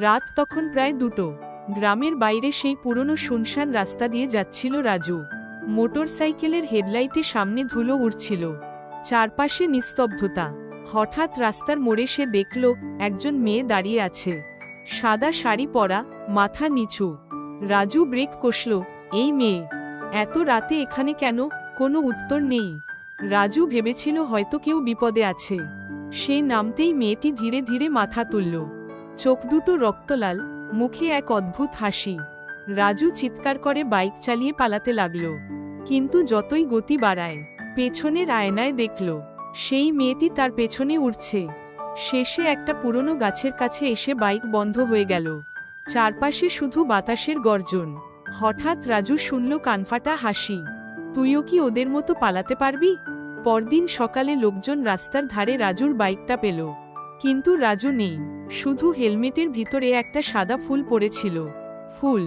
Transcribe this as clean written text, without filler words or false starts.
রাত তখন প্রায় 2টো। গ্রামের বাইরে সেই পুরনো শুনশান রাস্তা দিয়ে যাচ্ছিল রাজু। মোটরসাইকেলের হেডলাইটে সামনে ধুলো উড়ছিল, চারপাশে নিস্তব্ধতা। হঠাৎ রাস্তার মোড়ে সে দেখল একজন মেয়ে দাঁড়িয়ে আছে, সাদা শাড়ি পরা, মাথা নিচু। রাজু ব্রেক কষল। এই মেয়ে এত রাতে এখানে কেন? কোনো উত্তর নেই। রাজু ভেবেছিল হয়তো কেউ বিপদে আছে। সে নামতেই মেয়েটি ধীরে ধীরে মাথা তুলল, চোখ দুটো রক্তলাল, মুখে এক অদ্ভুত হাসি। রাজু চিৎকার করে বাইক চালিয়ে পালাতে লাগল, কিন্তু যতই গতি বাড়ায়, পেছনের আয়নায় দেখল সেই মেয়েটি তার পেছনে উড়ছে। শেষে একটা পুরনো গাছের কাছে এসে বাইক বন্ধ হয়ে গেল, চারপাশে শুধু বাতাসের গর্জন। হঠাৎ রাজু শুনল কানফাটা হাসি। তুইও কি ওদের মতো পালাতে পারবি? পরদিন সকালে লোকজন রাস্তার ধারে রাজুর বাইকটা পেল, কিন্তু রাজু নেই, শুধু হেলমেটের ভিতরে একটা সাদা ফুল পড়েছিল। ফুল